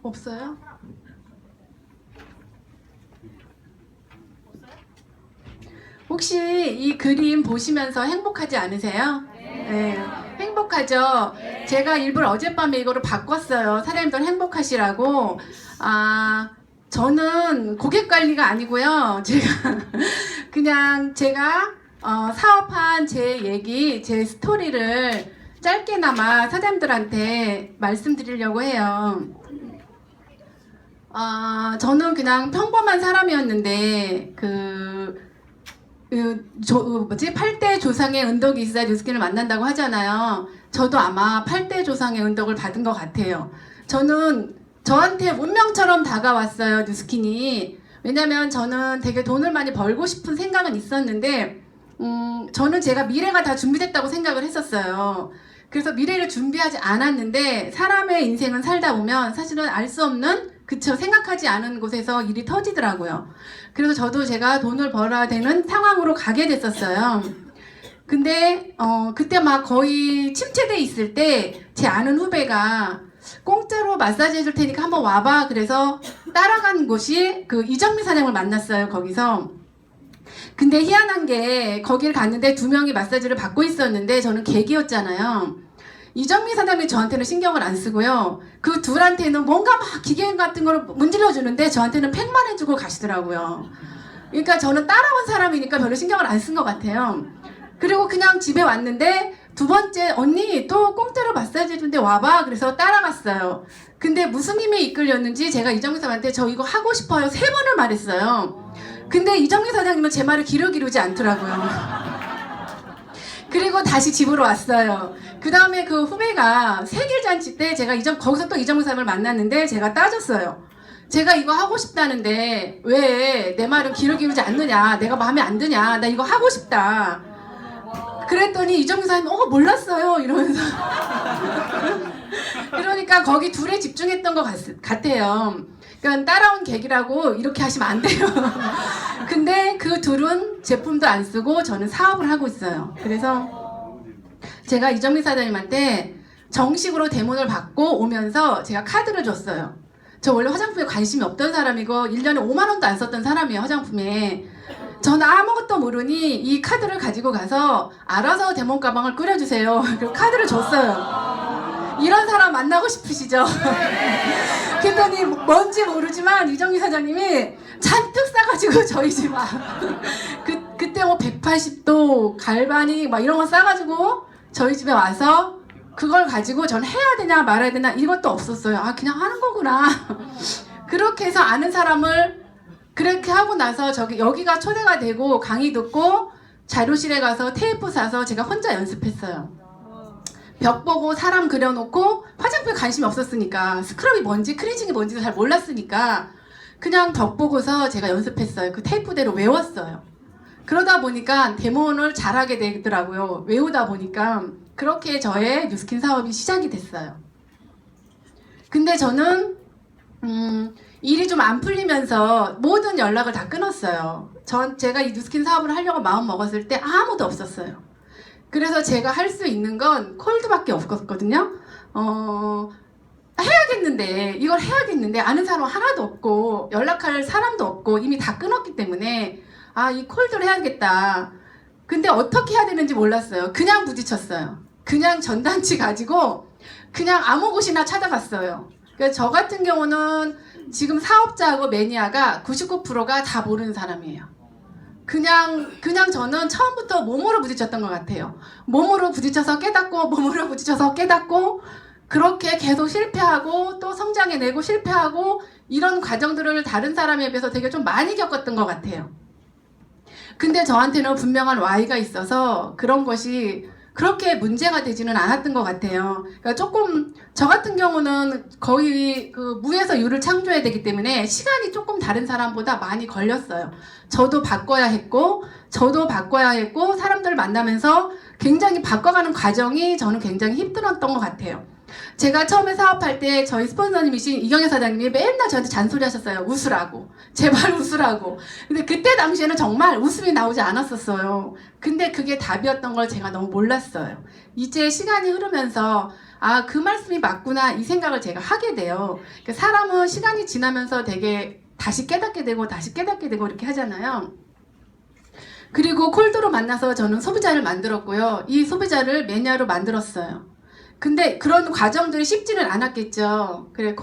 없어요? 혹시 이 그림 보시면서 행복하지 않으세요? 네. 행복하죠? 제가 일부러 어젯밤에 이거를 바꿨어요. 사장님들 행복하시라고. 저는 고객 관리가 아니고요. 제가 사업한 제 얘기, 제 스토리를 짧게나마 사장님들한테 말씀드리려고 해요. 저는 그냥 평범한 사람이었는데, 8대 조상의 은덕이 있어야 뉴스킨을 만난다고 하잖아요. 저도 아마 8대 조상의 은덕을 받은 것 같아요. 저한테 운명처럼 다가왔어요, 뉴스킨이. 왜냐면 저는 되게 돈을 많이 벌고 싶은 생각은 있었는데, 저는 제가 미래가 다 준비됐다고 생각을 했었어요. 그래서 미래를 준비하지 않았는데, 사람의 인생은 살다 보면 사실은 알 수 없는, 생각하지 않은 곳에서 일이 터지더라고요. 그래서 저도 제가 돈을 벌어야 되는 상황으로 가게 됐었어요. 근데 그때 막 거의 침체돼 있을 때 제 아는 후배가 공짜로 마사지 해줄 테니까 한번 와봐. 그래서 따라간 곳이 그 이정미 사장을 만났어요. 거기서. 근데 희한한 게 거길 갔는데 2명이 마사지를 받고 있었는데 저는 객이었잖아요. 이정미 사장님이 저한테는 신경을 안 쓰고요. 그 둘한테는 뭔가 막 기계 같은 걸 문질러 주는데 저한테는 팩만 해주고 가시더라고요. 그러니까 저는 따라온 사람이니까 별로 신경을 안 쓴 것 같아요. 그리고 그냥 집에 왔는데 2번째 언니 또 공짜로 마사지 해주는데 와봐. 그래서 따라갔어요. 근데 무슨 힘에 이끌렸는지 제가 이정미 사장한테 저 이거 하고 싶어요 3번을 말했어요. 근데 이정미 사장님은 제 말을 기르지 않더라고요. 그리고 다시 집으로 왔어요. 그 다음에 그 후배가 생일잔치 때 제가 거기서 또 이정미 사장을 만났는데 제가 따졌어요. 제가 이거 하고 싶다는데 왜 내 말은 기르지 않느냐, 내가 마음에 안 드냐, 나 이거 하고 싶다. 그랬더니 이정미 사장님 몰랐어요 이러면서 그러니까 거기 둘에 집중했던 것 같아요. 그러니까 따라온 객이라고 이렇게 하시면 안 돼요. 근데 그 둘은 제품도 안 쓰고 저는 사업을 하고 있어요. 그래서 제가 이정미 사장님한테 정식으로 대문을 받고 오면서 제가 카드를 줬어요. 저 원래 화장품에 관심이 없던 사람이고 1년에 5만 원도 안 썼던 사람이에요. 화장품에. 저는 아무것도 모르니 이 카드를 가지고 가서 알아서 대문 가방을 끓여주세요. 그리고 카드를 줬어요. 이런 사람 만나고 싶으시죠? 그랬더니 뭔지 모르지만 이정미 사장님이 잔뜩 싸가지고 저희 집 와. 그때 180도 갈바닉 막 이런 거 싸가지고 저희 집에 와서 그걸 가지고 전 해야 되냐 말아야 되나 이것도 없었어요. 그냥 하는 거구나. 그렇게 해서 아는 사람을 그렇게 하고 나서 여기가 초대가 되고 강의 듣고 자료실에 가서 테이프 사서 제가 혼자 연습했어요. 벽 보고 사람 그려놓고 화장품에 관심이 없었으니까 스크럽이 뭔지 크리징이 뭔지도 잘 몰랐으니까 그냥 벽 보고서 제가 연습했어요. 그 테이프대로 외웠어요. 그러다 보니까 데모를 잘하게 되더라고요. 외우다 보니까 그렇게 저의 뉴스킨 사업이 시작이 됐어요. 근데 저는 일이 좀 안 풀리면서 모든 연락을 다 끊었어요. 제가 이 뉴스킨 사업을 하려고 마음 먹었을 때 아무도 없었어요. 그래서 제가 할 수 있는 건 콜드밖에 없었거든요. 이걸 해야겠는데 아는 사람 하나도 없고 연락할 사람도 없고 이미 다 끊었기 때문에 이 콜드를 해야겠다. 근데 어떻게 해야 되는지 몰랐어요. 그냥 부딪혔어요. 그냥 전단지 가지고 그냥 아무 곳이나 찾아갔어요. 그러니까 저 같은 경우는 지금 사업자하고 매니아가 99%가 다 모르는 사람이에요. 그냥 저는 처음부터 몸으로 부딪혔던 것 같아요. 몸으로 부딪혀서 깨닫고 몸으로 부딪혀서 깨닫고 그렇게 계속 실패하고 또 성장해내고 실패하고 이런 과정들을 다른 사람에 비해서 되게 좀 많이 겪었던 것 같아요. 근데 저한테는 분명한 Y가 있어서 그런 것이 그렇게 문제가 되지는 않았던 것 같아요. 그러니까 조금 저 같은 경우는 거의 그 무에서 유를 창조해야 되기 때문에 시간이 조금 다른 사람보다 많이 걸렸어요. 저도 바꿔야 했고 사람들을 만나면서 굉장히 바꿔가는 과정이 저는 굉장히 힘들었던 것 같아요. 제가 처음에 사업할 때 저희 스폰서님이신 이경혜 사장님이 맨날 저한테 잔소리 하셨어요. 웃으라고. 제발 웃으라고. 근데 그때 당시에는 정말 웃음이 나오지 않았었어요. 근데 그게 답이었던 걸 제가 너무 몰랐어요. 이제 시간이 흐르면서 아, 그 말씀이 맞구나 이 생각을 제가 하게 돼요. 사람은 시간이 지나면서 되게 다시 깨닫게 되고 다시 깨닫게 되고 이렇게 하잖아요. 그리고 콜드로 만나서 저는 소비자를 만들었고요. 이 소비자를 매니아로 만들었어요. 근데 그런 과정들이 쉽지는 않았겠죠. 그래,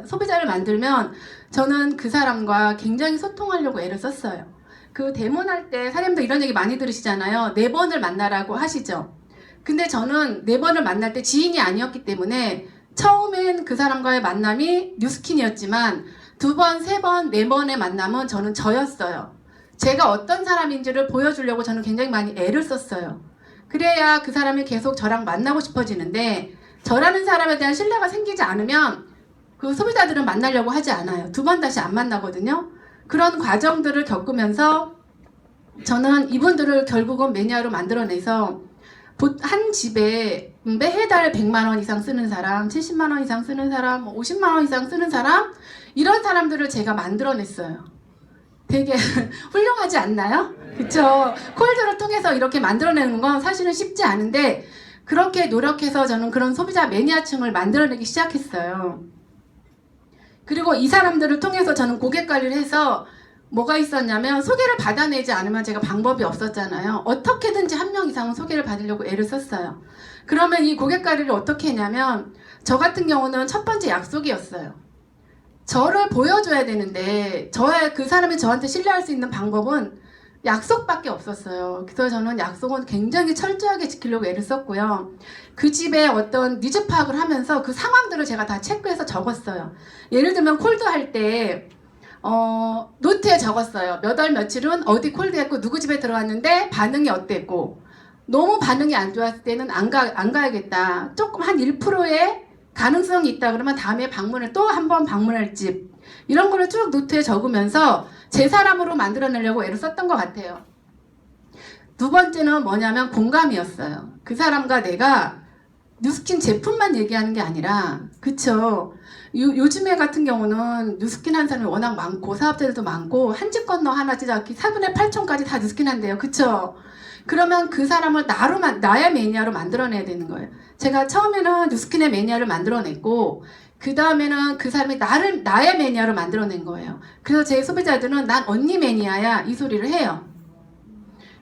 소비자를 만들면 저는 그 사람과 굉장히 소통하려고 애를 썼어요. 그 데모할 때 사람들 이런 얘기 많이 들으시잖아요. 4번을 만나라고 하시죠. 근데 저는 4번을 만날 때 지인이 아니었기 때문에 처음엔 그 사람과의 만남이 뉴스킨이었지만 2번, 3번, 4번의 만남은 저는 저였어요. 제가 어떤 사람인지를 보여주려고 저는 굉장히 많이 애를 썼어요. 그래야 그 사람이 계속 저랑 만나고 싶어지는데 저라는 사람에 대한 신뢰가 생기지 않으면 그 소비자들은 만나려고 하지 않아요. 2번 다시 안 만나거든요. 그런 과정들을 겪으면서 저는 이분들을 결국은 매니아로 만들어내서 한 집에 매달 100만 원 이상 쓰는 사람, 70만 원 이상 쓰는 사람, 50만 원 이상 쓰는 사람 이런 사람들을 제가 만들어냈어요. 되게 훌륭하지 않나요? 그쵸? 콜드를 통해서 이렇게 만들어내는 건 사실은 쉽지 않은데 그렇게 노력해서 저는 그런 소비자 매니아층을 만들어내기 시작했어요. 그리고 이 사람들을 통해서 저는 고객 관리를 해서 뭐가 있었냐면 소개를 받아내지 않으면 제가 방법이 없었잖아요. 어떻게든지 한 명 이상은 소개를 받으려고 애를 썼어요. 그러면 이 고객 관리를 어떻게 했냐면 저 같은 경우는 첫 번째 약속이었어요. 저를 보여줘야 되는데 그 사람이 저한테 신뢰할 수 있는 방법은 약속밖에 없었어요. 그래서 저는 약속은 굉장히 철저하게 지키려고 애를 썼고요. 그 집에 어떤 니즈 파악을 하면서 그 상황들을 제가 다 체크해서 적었어요. 예를 들면 콜드 할 때 노트에 적었어요. 몇 월 며칠은 어디 콜드했고 누구 집에 들어왔는데 반응이 어땠고 너무 반응이 안 좋았을 때는 안 가야겠다. 조금 한 1%의 가능성이 있다 그러면 다음에 방문을 또 한 번 방문할 집 이런 거를 쭉 노트에 적으면서 제 사람으로 만들어내려고 애를 썼던 것 같아요. 2번째는 뭐냐면 공감이었어요. 그 사람과 내가 뉴스킨 제품만 얘기하는 게 아니라 그쵸? 요즘에 같은 경우는 뉴스킨 한 사람이 워낙 많고 사업자들도 많고 한 집 건너 하나 찢어기 4분의 8촌까지 다 뉴스킨 한대요. 그쵸? 그러면 그 사람을 나의 매니아로 만들어내야 되는 거예요. 제가 처음에는 뉴스킨의 매니아를 만들어냈고 그 다음에는 그 사람이 나의 매니아로 만들어낸 거예요. 그래서 제 소비자들은 난 언니 매니아야 이 소리를 해요.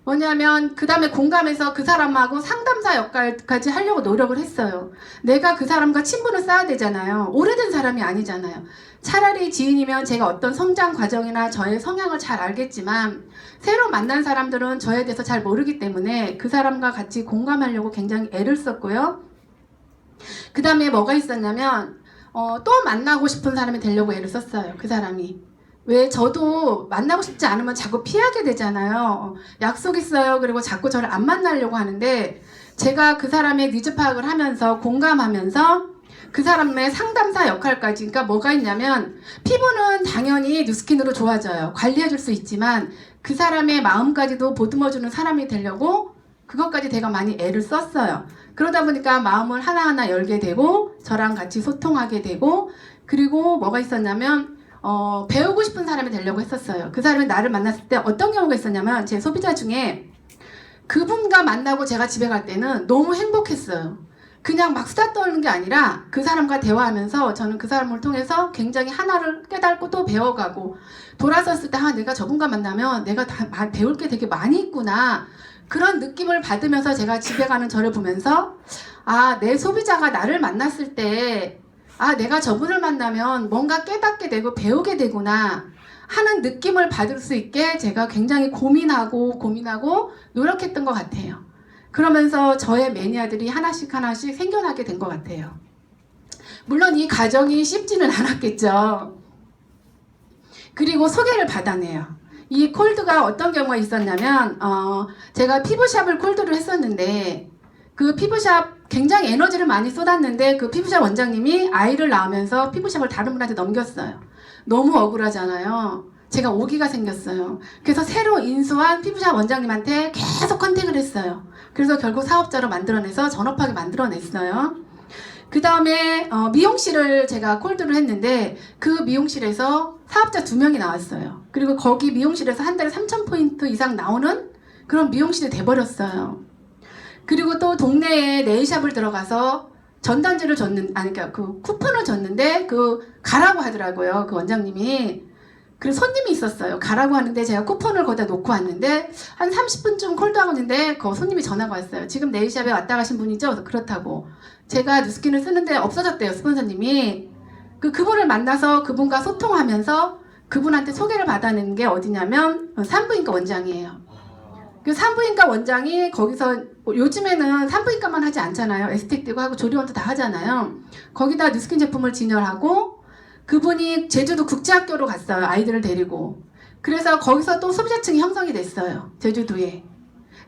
뭐냐면 그 다음에 공감해서 그 사람하고 상담사 역할까지 하려고 노력을 했어요. 내가 그 사람과 친분을 쌓아야 되잖아요. 오래된 사람이 아니잖아요. 차라리 지인이면 제가 어떤 성장 과정이나 저의 성향을 잘 알겠지만 새로 만난 사람들은 저에 대해서 잘 모르기 때문에 그 사람과 같이 공감하려고 굉장히 애를 썼고요. 그 다음에 뭐가 있었냐면 또 만나고 싶은 사람이 되려고 애를 썼어요. 그 사람이. 왜 저도 만나고 싶지 않으면 자꾸 피하게 되잖아요. 약속 있어요. 그리고 자꾸 저를 안 만나려고 하는데 제가 그 사람의 니즈 파악을 하면서 공감하면서 그 사람의 상담사 역할까지. 그러니까 뭐가 있냐면 피부는 당연히 뉴스킨으로 좋아져요. 관리해줄 수 있지만 그 사람의 마음까지도 보듬어주는 사람이 되려고 그것까지 제가 많이 애를 썼어요. 그러다 보니까 마음을 하나하나 열게 되고 저랑 같이 소통하게 되고 그리고 뭐가 있었냐면 배우고 싶은 사람이 되려고 했었어요. 그 사람이 나를 만났을 때 어떤 경우가 있었냐면 제 소비자 중에 그분과 만나고 제가 집에 갈 때는 너무 행복했어요. 그냥 막 수다 떠는 게 아니라 그 사람과 대화하면서 저는 그 사람을 통해서 굉장히 하나를 깨닫고 또 배워가고 돌아섰을 때 내가 저분과 만나면 내가 다 배울 게 되게 많이 있구나. 그런 느낌을 받으면서 제가 집에 가는 저를 보면서 내 소비자가 나를 만났을 때 내가 저분을 만나면 뭔가 깨닫게 되고 배우게 되구나 하는 느낌을 받을 수 있게 제가 굉장히 고민하고 노력했던 것 같아요. 그러면서 저의 매니아들이 하나씩 생겨나게 된 것 같아요. 물론 이 과정이 쉽지는 않았겠죠. 그리고 소개를 받아내요. 이 콜드가 어떤 경우가 있었냐면 제가 피부샵을 콜드를 했었는데 그 피부샵 굉장히 에너지를 많이 쏟았는데 그 피부샵 원장님이 아이를 낳으면서 피부샵을 다른 분한테 넘겼어요. 너무 억울하잖아요. 제가 오기가 생겼어요. 그래서 새로 인수한 피부샵 원장님한테 계속 컨택을 했어요. 그래서 결국 사업자로 만들어내서 전업하게 만들어냈어요. 그 다음에 미용실을 제가 콜드를 했는데 그 미용실에서 사업자 2명이 나왔어요. 그리고 거기 미용실에서 한 달에 3,000포인트 이상 나오는 그런 미용실이 돼버렸어요. 그리고 또 동네에 네일샵을 들어가서 전단지를 그러니까 그 쿠폰을 줬는데 가라고 하더라고요. 그 원장님이. 그래서 손님이 있었어요. 가라고 하는데 제가 쿠폰을 거기다 놓고 왔는데 한 30분쯤 콜드하고 있는데 그 손님이 전화가 왔어요. 지금 네일샵에 왔다 가신 분이죠? 그래서 그렇다고. 제가 뉴스킨을 쓰는데 없어졌대요. 스폰서님이. 그분을 만나서 그분과 소통하면서 그분한테 소개를 받아내는 게 어디냐면 산부인과 원장이에요. 그 산부인과 원장이 거기서 요즘에는 산부인과만 하지 않잖아요. 에스테틱도 하고 조리원도 다 하잖아요. 거기다 뉴스킨 제품을 진열하고 그분이 제주도 국제학교로 갔어요. 아이들을 데리고. 그래서 거기서 또 소비자층이 형성이 됐어요. 제주도에.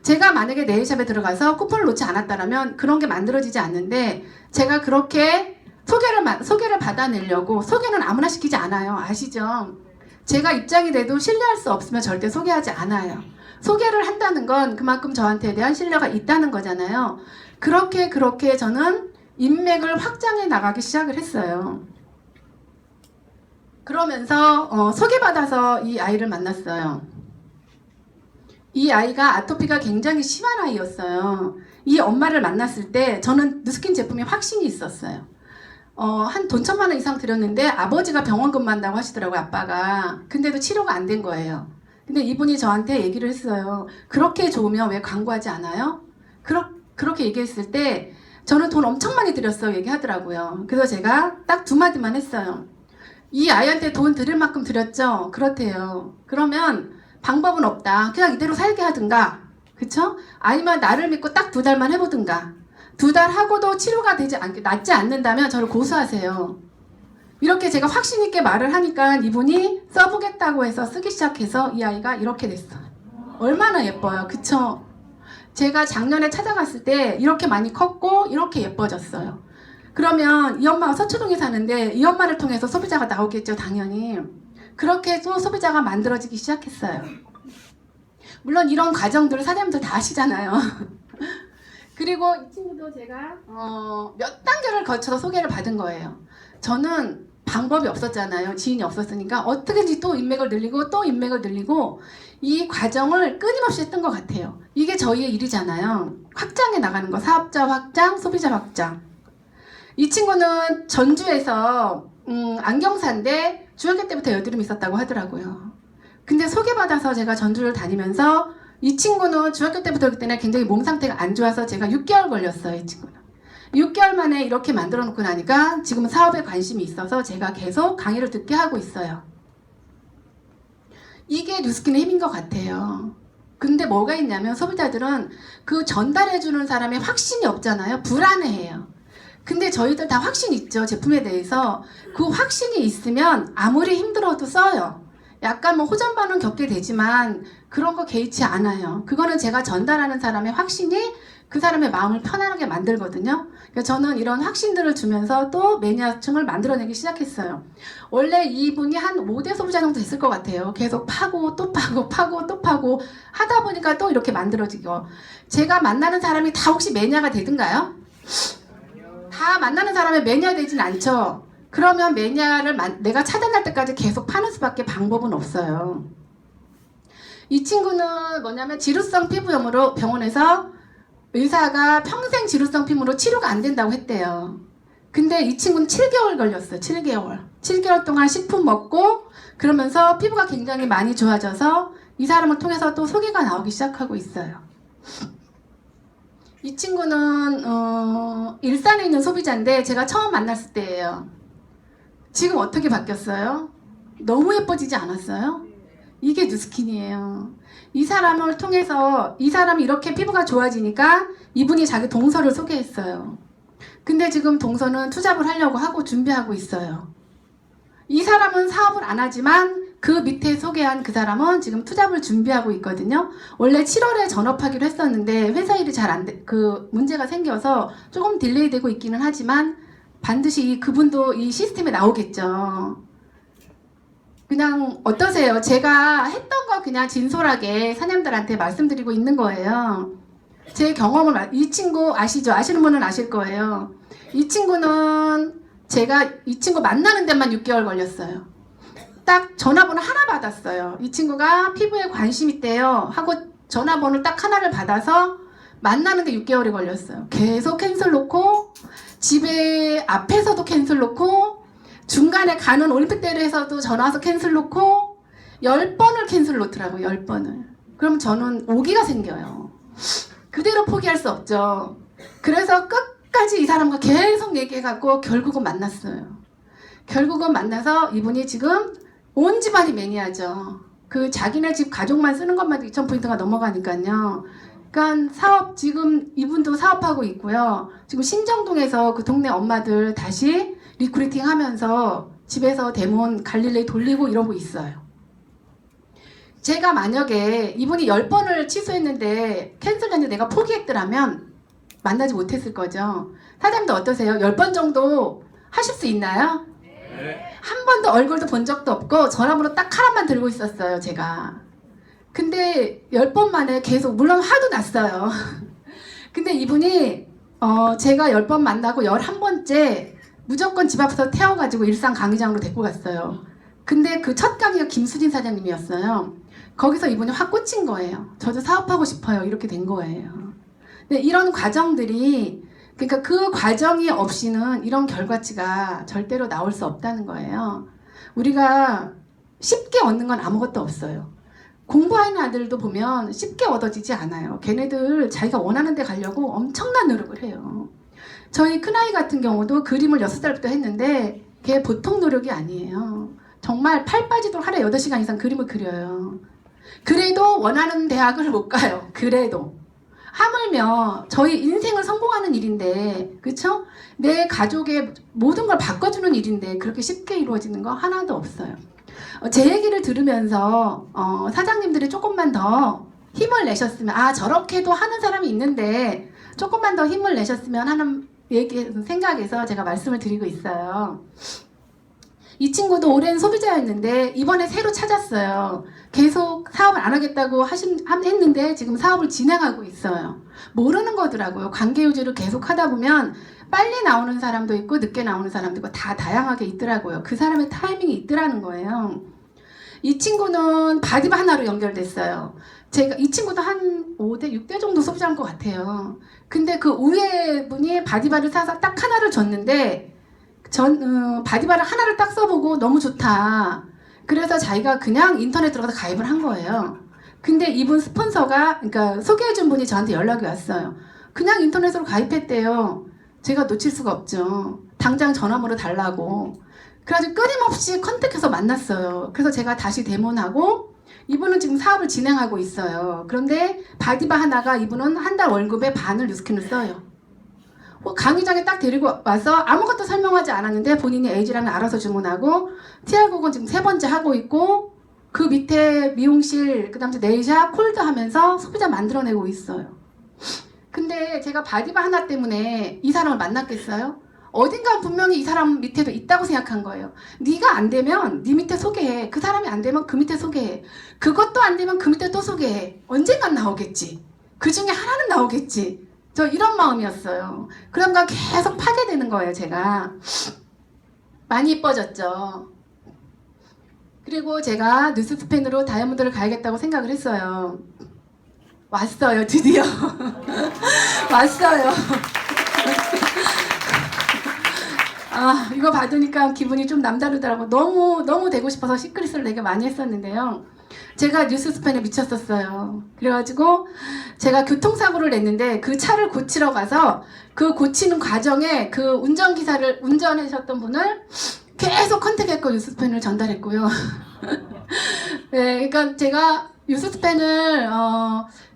제가 만약에 네일샵에 들어가서 쿠폰을 놓지 않았다면 그런 게 만들어지지 않는데 제가 그렇게 소개를 받아내려고 소개는 아무나 시키지 않아요. 아시죠? 제가 입장이 돼도 신뢰할 수 없으면 절대 소개하지 않아요. 소개를 한다는 건 그만큼 저한테 대한 신뢰가 있다는 거잖아요. 그렇게 저는 인맥을 확장해 나가기 시작을 했어요. 그러면서 소개받아서 이 아이를 만났어요. 이 아이가 아토피가 굉장히 심한 아이였어요. 이 엄마를 만났을 때 저는 뉴스킨 제품에 확신이 있었어요. 한 돈 1,000만 원 이상 들였는데 아버지가 병원 근무한다고 하시더라고요, 아빠가. 근데도 치료가 안 된 거예요. 근데 이분이 저한테 얘기를 했어요. 그렇게 좋으면 왜 광고하지 않아요? 그렇게 얘기했을 때 저는 돈 엄청 많이 들였어요, 얘기하더라고요. 그래서 제가 딱 2마디만 했어요. 이 아이한테 돈 들을 만큼 들였죠? 그렇대요. 그러면 방법은 없다. 그냥 이대로 살게 하든가. 그쵸? 아니면 나를 믿고 딱 2달만 해보든가. 2달 하고도 치료가 낫지 않는다면 저를 고소하세요. 이렇게 제가 확신 있게 말을 하니까 이분이 써보겠다고 해서 쓰기 시작해서 이 아이가 이렇게 됐어요. 얼마나 예뻐요. 그쵸? 제가 작년에 찾아갔을 때 이렇게 많이 컸고 이렇게 예뻐졌어요. 그러면 이 엄마가 서초동에 사는데 이 엄마를 통해서 소비자가 나오겠죠, 당연히. 그렇게 해서 소비자가 만들어지기 시작했어요. 물론 이런 과정들을 사장님들 다 아시잖아요. 그리고 이 친구도 제가 몇 단계를 거쳐서 소개를 받은 거예요. 저는 방법이 없었잖아요. 지인이 없었으니까 어떻게든지 또 인맥을 늘리고 또 인맥을 늘리고 이 과정을 끊임없이 했던 것 같아요. 이게 저희의 일이잖아요. 확장해 나가는 거. 사업자 확장, 소비자 확장. 이 친구는 전주에서 안경사인데 중학교 때부터 여드름이 있었다고 하더라고요. 근데 소개받아서 제가 전주를 다니면서 이 친구는 중학교 때부터 그렇기 때문에 굉장히 몸 상태가 안 좋아서 제가 6개월 걸렸어요. 이 친구는. 6개월 만에 이렇게 만들어 놓고 나니까 지금은 사업에 관심이 있어서 제가 계속 강의를 듣게 하고 있어요. 이게 뉴스킨의 힘인 것 같아요. 근데 뭐가 있냐면 소비자들은 그 전달해주는 사람의 확신이 없잖아요. 불안해해요. 근데 저희들 다 확신 있죠. 제품에 대해서. 그 확신이 있으면 아무리 힘들어도 써요. 약간 호전 반응 겪게 되지만 그런 거 개의치 않아요. 그거는 제가 전달하는 사람의 확신이 그 사람의 마음을 편안하게 만들거든요. 그래서 저는 이런 확신들을 주면서 또 매니아층을 만들어내기 시작했어요. 원래 이분이 한 5대 소비자 정도 됐을 것 같아요. 계속 파고 또 파고 파고 또 파고 하다 보니까 또 이렇게 만들어지고. 제가 만나는 사람이 다 혹시 매니아가 되든가요? 다 만나는 사람이 매니아 되진 않죠. 그러면 매니아를 내가 차단할 때까지 계속 파는 수밖에 방법은 없어요. 이 친구는 뭐냐면 지루성 피부염으로 병원에서 의사가 평생 지루성 피부로 치료가 안 된다고 했대요. 근데 이 친구는 7개월 걸렸어요. 7개월. 7개월 동안 식품 먹고 그러면서 피부가 굉장히 많이 좋아져서 이 사람을 통해서 또 소개가 나오기 시작하고 있어요. 이 친구는 일산에 있는 소비자인데 제가 처음 만났을 때예요. 지금 어떻게 바뀌었어요? 너무 예뻐지지 않았어요? 이게 뉴스킨이에요. 이 사람을 통해서 이 사람이 이렇게 피부가 좋아지니까 이분이 자기 동서를 소개했어요. 근데 지금 동서는 투잡을 하려고 하고 준비하고 있어요. 이 사람은 사업을 안 하지만 그 밑에 소개한 그 사람은 지금 투잡을 준비하고 있거든요. 원래 7월에 전업하기로 했었는데 회사 일이 잘 안 돼, 문제가 생겨서 조금 딜레이 되고 있기는 하지만 반드시 그분도 이 시스템에 나오겠죠. 그냥 어떠세요? 제가 했던 거 그냥 진솔하게 사장님들한테 말씀드리고 있는 거예요. 제 경험을 이 친구 아시죠? 아시는 분은 아실 거예요. 이 친구는 제가 이 친구 만나는 데만 6개월 걸렸어요. 딱 전화번호 하나 받았어요. 이 친구가 피부에 관심 있대요 하고 전화번호 딱 하나를 받아서 만나는데 6개월이 걸렸어요. 계속 캔슬 놓고 집에 앞에서도 캔슬 놓고 중간에 가는 올림픽대회에서도 전화와서 캔슬 놓고 10번을 캔슬 놓더라고요. 10번을. 그럼 저는 오기가 생겨요. 그대로 포기할 수 없죠. 그래서 끝까지 이 사람과 계속 얘기해갖고 결국은 만났어요. 결국은 만나서 이분이 지금 온 집안이 매니아죠. 그 자기네 집 가족만 쓰는 것만 2,000포인트가 넘어가니까요. 그러니까 사업 지금 이분도 사업하고 있고요. 지금 신정동에서 그 동네 엄마들 다시 리크루팅 하면서 집에서 대문 갈릴레이 돌리고 이러고 있어요. 제가 만약에 이분이 10번을 취소했는데 캔슬했는데 내가 포기했더라면 만나지 못했을 거죠. 사장님도 어떠세요? 10번 정도 하실 수 있나요? 네. 한 번도 얼굴도 본 적도 없고 전화번호 딱 하나만 들고 있었어요, 제가. 근데 10번 만에 계속, 물론 화도 났어요. 근데 이분이 제가 10번 만나고 11번째 무조건 집 앞에서 태워가지고 일산 강의장으로 데리고 갔어요. 근데 그 첫 강의가 김수진 사장님이었어요. 거기서 이분이 확 꽂힌 거예요. 저도 사업하고 싶어요. 이렇게 된 거예요. 근데 이런 과정들이, 그러니까 그 과정이 없이는 이런 결과치가 절대로 나올 수 없다는 거예요. 우리가 쉽게 얻는 건 아무것도 없어요. 공부하는 아들도 보면 쉽게 얻어지지 않아요. 걔네들 자기가 원하는 데 가려고 엄청난 노력을 해요. 저희 큰아이 같은 경우도 그림을 6살부터 했는데 걔 보통 노력이 아니에요. 정말 팔 빠지도록 하루에 8시간 이상 그림을 그려요. 그래도 원하는 대학을 못 가요. 그래도. 하물며 저희 인생을 성공하는 일인데, 그쵸? 내 가족의 모든 걸 바꿔주는 일인데 그렇게 쉽게 이루어지는 거 하나도 없어요. 제 얘기를 들으면서 사장님들이 조금만 더 힘을 내셨으면, 아 저렇게도 하는 사람이 있는데 조금만 더 힘을 내셨으면 하는 생각에서 제가 말씀을 드리고 있어요. 이 친구도 오랜 소비자였는데 이번에 새로 찾았어요. 계속 사업을 안 하겠다고 했는데 지금 사업을 진행하고 있어요. 모르는 거더라고요. 관계 유지를 계속 하다 보면 빨리 나오는 사람도 있고 늦게 나오는 사람도 있고 다 다양하게 있더라고요. 그 사람의 타이밍이 있더라는 거예요. 이 친구는 바디바 하나로 연결됐어요. 이 친구도 한 5대, 6대 정도 소비자인 것 같아요. 근데 그 우회 분이 바디바를 사서 딱 하나를 줬는데 바디바를 하나를 딱 써보고 너무 좋다. 그래서 자기가 그냥 인터넷 들어가서 가입을 한 거예요. 근데 이분 스폰서가, 그러니까 소개해준 분이 저한테 연락이 왔어요. 그냥 인터넷으로 가입했대요. 제가 놓칠 수가 없죠. 당장 전화번호 달라고. 그래가지고 끊임없이 컨택해서 만났어요. 그래서 제가 다시 대문하고 이분은 지금 사업을 진행하고 있어요. 그런데 바디바 하나가 이분은 한 달 월급의 반을 뉴스킨을 써요. 강의장에 딱 데리고 와서 아무것도 설명하지 않았는데 본인이 에이지랑을 알아서 주문하고 TR국은 지금 3번째 하고 있고 그 밑에 미용실, 그 다음에 네일샵, 콜드 하면서 소비자 만들어내고 있어요. 근데 제가 바디바 하나 때문에 이 사람을 만났겠어요? 어딘가 분명히 이 사람 밑에도 있다고 생각한 거예요. 네가 안 되면 네 밑에 소개해. 그 사람이 안 되면 그 밑에 소개해. 그것도 안 되면 그 밑에 또 소개해. 언젠간 나오겠지. 그 중에 하나는 나오겠지. 저 이런 마음이었어요. 그런가 계속 파괴되는 거예요, 제가. 많이 이뻐졌죠. 그리고 제가 뉴스스펜으로 다이아몬드를 가야겠다고 생각을 했어요. 왔어요, 드디어. 왔어요. 아, 이거 받으니까 기분이 좀 남다르더라고요. 너무 되고 싶어서 시크릿을 되게 많이 했었는데요. 제가 뉴스스펜에 미쳤었어요. 그래가지고 제가 교통사고를 냈는데 그 차를 고치러 가서 그 고치는 과정에 그 운전기사를 운전하셨던 분을 계속 컨택했고 뉴스스펜을 전달했고요. 네, 그러니까 제가 뉴스스펜을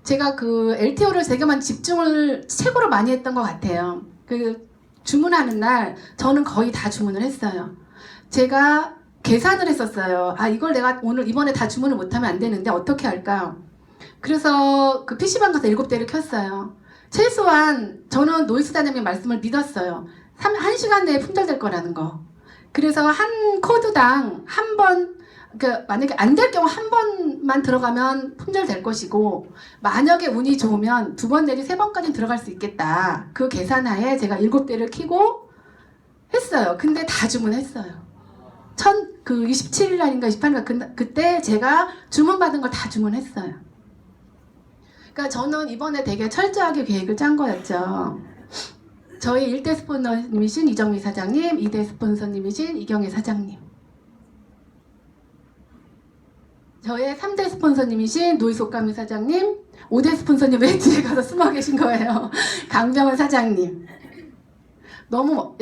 제가 그 LTO를 되게만 집중을 최고로 많이 했던 것 같아요. 그 주문하는 날 저는 거의 다 주문을 했어요. 제가 계산을 했었어요. 아, 이걸 내가 이번에 다 주문을 못하면 안 되는데 어떻게 할까? 그래서 그 PC방 가서 7대를 켰어요. 최소한 저는 노이스 다이내믹 말씀을 믿었어요. 1시간 내에 품절될 거라는 거. 그래서 한 코드당 한 번 그러니까 만약에 안 될 경우 한 번만 들어가면 품절될 것이고 만약에 운이 좋으면 2번 내지 3번까지는 들어갈 수 있겠다. 그 계산하에 제가 7대를 키고 했어요. 근데 다 주문했어요. 그 27일 날인가 28일 그때 제가 주문받은 걸 다 주문했어요. 그러니까 저는 이번에 되게 철저하게 계획을 짠 거였죠. 저희 1대 스폰서님이신 이정미 사장님, 2대 스폰서님이신 이경혜 사장님, 저의 3대 스폰서님이신 노이속감이 사장님, 5대 스폰서님 왜 뒤에 가서 숨어 계신 거예요? 강병원 사장님. 너무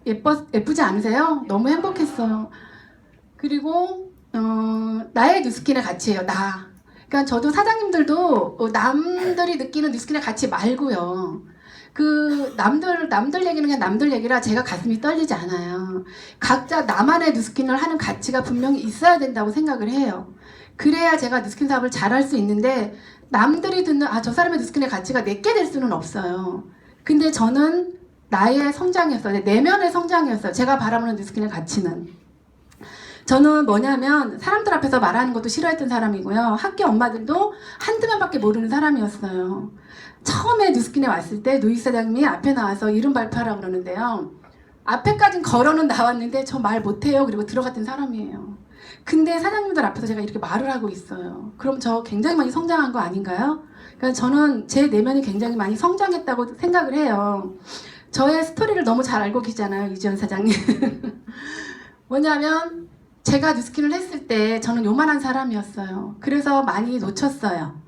예쁘지 않으세요? 너무 행복했어요. 그리고 나의 뉴스킨을 같이 해요. 나. 그러니까 저도 사장님들도 남들이 느끼는 뉴스킨을 같이 말고요. 그 남들 얘기는 그냥 남들 얘기라 제가 가슴이 떨리지 않아요. 각자 나만의 뉴스킨을 하는 가치가 분명히 있어야 된다고 생각을 해요. 그래야 제가 뉴스킨 사업을 잘할 수 있는데 남들이 듣는 저 사람의 뉴스킨의 가치가 내게 될 수는 없어요. 근데 저는 나의 성장이었어요. 내면의 성장이었어요. 제가 바라보는 뉴스킨의 가치는. 저는 뭐냐면 사람들 앞에서 말하는 것도 싫어했던 사람이고요. 학교 엄마들도 한두 명밖에 모르는 사람이었어요. 처음에 뉴스킨에 왔을 때 노익 사장님이 앞에 나와서 이름 발표하라고 그러는데요. 앞에까진 걸어는 나왔는데 저 말 못해요. 그리고 들어갔던 사람이에요. 근데 사장님들 앞에서 제가 이렇게 말을 하고 있어요. 그럼 저 굉장히 많이 성장한 거 아닌가요? 그러니까 저는 제 내면이 굉장히 많이 성장했다고 생각을 해요. 저의 스토리를 너무 잘 알고 계시잖아요. 이지연 사장님. 뭐냐면 제가 뉴스킨을 했을 때 저는 요만한 사람이었어요. 그래서 많이 놓쳤어요.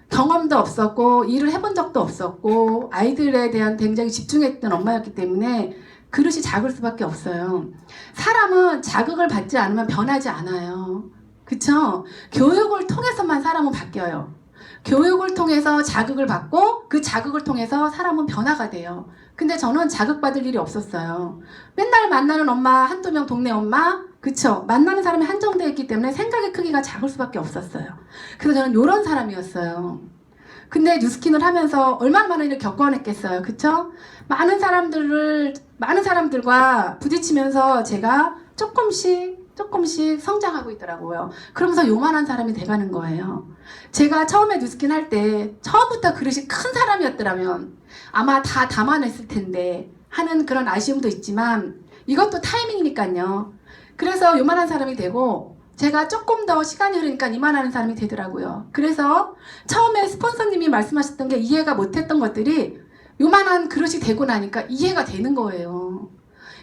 경험도 없었고 일을 해본 적도 없었고 아이들에 대한 굉장히 집중했던 엄마였기 때문에 그릇이 작을 수밖에 없어요. 사람은 자극을 받지 않으면 변하지 않아요. 그쵸? 교육을 통해서만 사람은 바뀌어요. 교육을 통해서 자극을 받고 그 자극을 통해서 사람은 변화가 돼요. 근데 저는 자극받을 일이 없었어요. 맨날 만나는 엄마, 한두 명 동네 엄마, 그쵸? 만나는 사람이 한정되어 있기 때문에 생각의 크기가 작을 수밖에 없었어요. 그래서 저는 이런 사람이었어요. 근데 뉴스킨을 하면서 얼마나 많은 일을 겪어냈겠어요. 그쵸? 많은 사람들과 부딪히면서 제가 조금씩 성장하고 있더라고요. 그러면서 요만한 사람이 돼가는 거예요. 제가 처음에 뉴스킨 할 때 처음부터 그릇이 큰 사람이었더라면 아마 다 담아냈을 텐데 하는 그런 아쉬움도 있지만 이것도 타이밍이니까요. 그래서 요만한 사람이 되고 제가 조금 더 시간이 흐르니까 이만한 사람이 되더라고요. 그래서 처음에 스폰서님이 말씀하셨던 게 이해가 못했던 것들이 요만한 그릇이 되고 나니까 이해가 되는 거예요.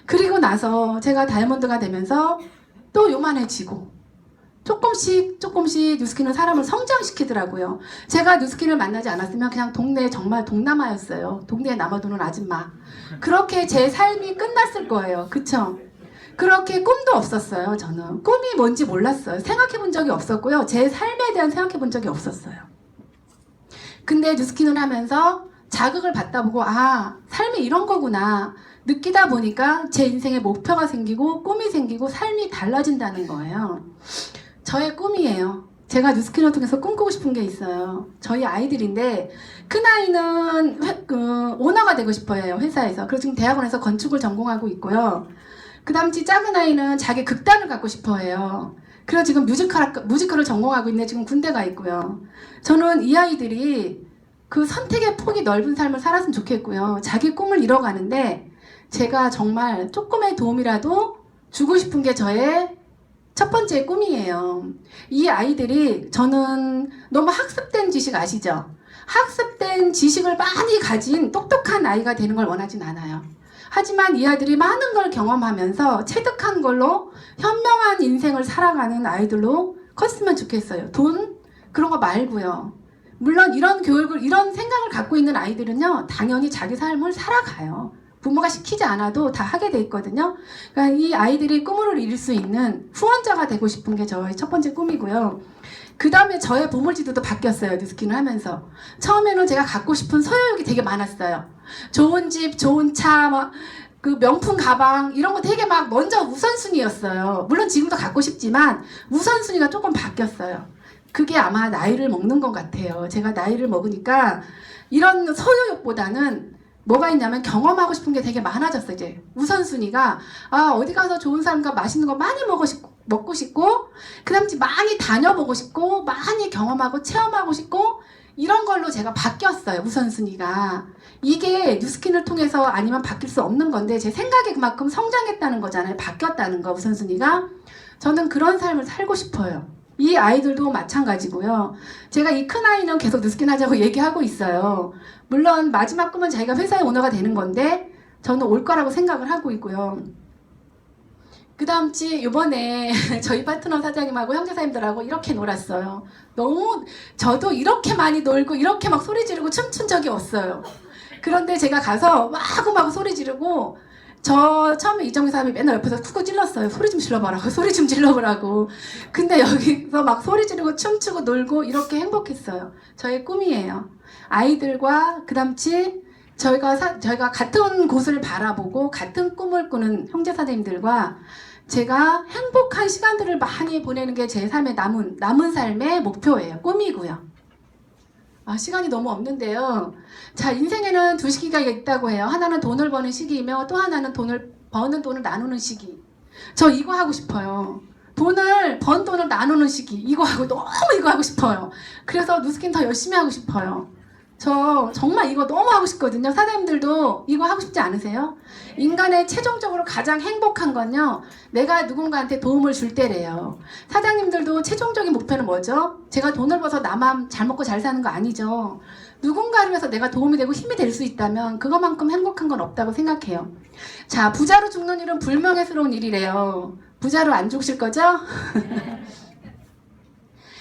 그리고 나서 제가 다이아몬드가 되면서 또 요만해지고 조금씩 뉴스킨은 사람을 성장시키더라고요. 제가 뉴스킨을 만나지 않았으면 그냥 동네 정말 동남아였어요. 동네에 남아도는 아줌마. 그렇게 제 삶이 끝났을 거예요. 그쵸? 그렇게 꿈도 없었어요. 저는 꿈이 뭔지 몰랐어요. 생각해 본 적이 없었고요. 제 삶에 대한 생각해 본 적이 없었어요. 근데 뉴스킨을 하면서 자극을 받다 보고 삶이 이런 거구나 느끼다 보니까 제 인생에 목표가 생기고 꿈이 생기고 삶이 달라진다는 거예요. 저의 꿈이에요. 제가 뉴스킨을 통해서 꿈꾸고 싶은 게 있어요. 저희 아이들인데 큰아이는 오너가 되고 싶어 해요. 회사에서. 그래서 지금 대학원에서 건축을 전공하고 있고요. 그 다음 작은 아이는 자기 극단을 갖고 싶어 해요. 그래서 지금 뮤지컬을 전공하고 있는데 지금 군대 가 있고요. 저는 이 아이들이 그 선택의 폭이 넓은 삶을 살았으면 좋겠고요. 자기 꿈을 이뤄가는데 제가 정말 조금의 도움이라도 주고 싶은 게 저의 첫 번째 꿈이에요. 이 아이들이 저는 너무 학습된 지식 아시죠? 학습된 지식을 많이 가진 똑똑한 아이가 되는 걸 원하진 않아요. 하지만 이 아이들이 많은 걸 경험하면서 체득한 걸로 현명한 인생을 살아가는 아이들로 컸으면 좋겠어요. 돈? 그런 거 말고요. 물론 이런 생각을 갖고 있는 아이들은요, 당연히 자기 삶을 살아가요. 부모가 시키지 않아도 다 하게 돼 있거든요. 그러니까 이 아이들이 꿈을 이룰 수 있는 후원자가 되고 싶은 게 저의 첫 번째 꿈이고요. 그 다음에 저의 보물지도도 바뀌었어요. 뉴스킨을 하면서. 처음에는 제가 갖고 싶은 소유욕이 되게 많았어요. 좋은 집, 좋은 차, 그 명품 가방 이런 거 되게 먼저 우선순위였어요. 물론 지금도 갖고 싶지만 우선순위가 조금 바뀌었어요. 그게 아마 나이를 먹는 것 같아요. 제가 나이를 먹으니까 이런 소유욕보다는 뭐가 있냐면 경험하고 싶은 게 되게 많아졌어요. 이제 우선순위가 어디 가서 좋은 사람과 맛있는 거 많이 먹고 먹고 싶고 그다음에 많이 다녀보고 싶고 많이 경험하고 체험하고 싶고 이런 걸로 제가 바뀌었어요. 우선순위가. 이게 뉴스킨을 통해서 아니면 바뀔 수 없는 건데 제 생각에 그만큼 성장했다는 거잖아요. 바뀌었다는 거 우선순위가. 저는 그런 삶을 살고 싶어요. 이 아이들도 마찬가지고요. 제가 이 큰 아이는 계속 뉴스킨 하자고 얘기하고 있어요. 물론 마지막 꿈은 자기가 회사의 오너가 되는 건데 저는 올 거라고 생각을 하고 있고요. 그 다음 주 이번에 저희 파트너 사장님하고 형제사님들하고 이렇게 놀았어요. 너무 저도 이렇게 많이 놀고 이렇게 막 소리 지르고 춤춘 적이 없어요. 그런데 제가 가서 마구마구 소리 지르고 저 처음에 이정희 사람이 맨날 옆에서 툭 찔렀어요. 소리 좀 질러봐라고 소리 좀 질러보라고. 근데 여기서 막 소리 지르고 춤추고 놀고 이렇게 행복했어요. 저의 꿈이에요. 아이들과 그 다음 주 저희가 같은 곳을 바라보고 같은 꿈을 꾸는 형제사님들과 제가 행복한 시간들을 많이 보내는 게 제 삶의 남은 삶의 목표예요. 꿈이고요. 시간이 너무 없는데요. 자, 인생에는 두 시기가 있다고 해요. 하나는 돈을 버는 시기이며 또 하나는 버는 돈을 나누는 시기. 저 이거 하고 싶어요. 번 돈을 나누는 시기. 이거 하고 싶어요. 그래서 뉴스킨 더 열심히 하고 싶어요. 저 정말 이거 너무 하고 싶거든요. 사장님들도 이거 하고 싶지 않으세요? 인간의 최종적으로 가장 행복한 건요, 내가 누군가한테 도움을 줄 때래요. 사장님들도 최종적인 목표는 뭐죠? 제가 돈을 벌어서 나만 잘 먹고 잘 사는 거 아니죠. 누군가를 위해서 내가 도움이 되고 힘이 될 수 있다면 그것만큼 행복한 건 없다고 생각해요. 자, 부자로 죽는 일은 불명예스러운 일이래요. 부자로 안 죽으실 거죠?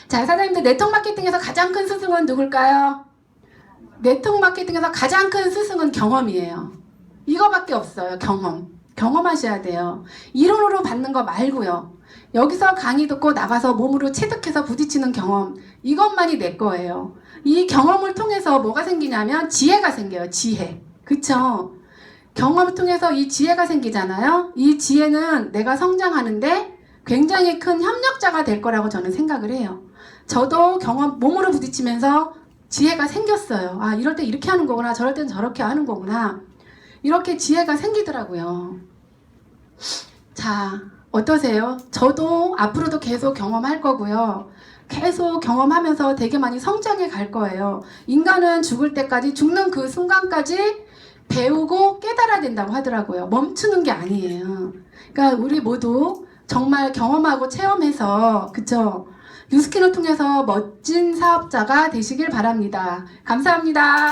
자, 사장님들 네트워크 마케팅에서 가장 큰 스승은 누굴까요? 네트워크 마케팅에서 가장 큰 스승은 경험이에요. 이거밖에 없어요. 경험하셔야 돼요. 이론으로 받는 거 말고요. 여기서 강의 듣고 나가서 몸으로 체득해서 부딪히는 경험, 이것만이 내 거예요. 이 경험을 통해서 뭐가 생기냐면 지혜가 생겨요. 지혜. 그쵸? 경험을 통해서 이 지혜가 생기잖아요. 이 지혜는 내가 성장하는데 굉장히 큰 협력자가 될 거라고 저는 생각을 해요. 저도 몸으로 부딪히면서 지혜가 생겼어요. 이럴 때 이렇게 하는 거구나. 저럴 땐 저렇게 하는 거구나. 이렇게 지혜가 생기더라고요. 자, 어떠세요? 저도 앞으로도 계속 경험할 거고요. 계속 경험하면서 되게 많이 성장해 갈 거예요. 인간은 죽을 때까지, 죽는 그 순간까지 배우고 깨달아야 된다고 하더라고요. 멈추는 게 아니에요. 그러니까 우리 모두 정말 경험하고 체험해서, 그쵸? 뉴스킨을 통해서 멋진 사업자가 되시길 바랍니다. 감사합니다.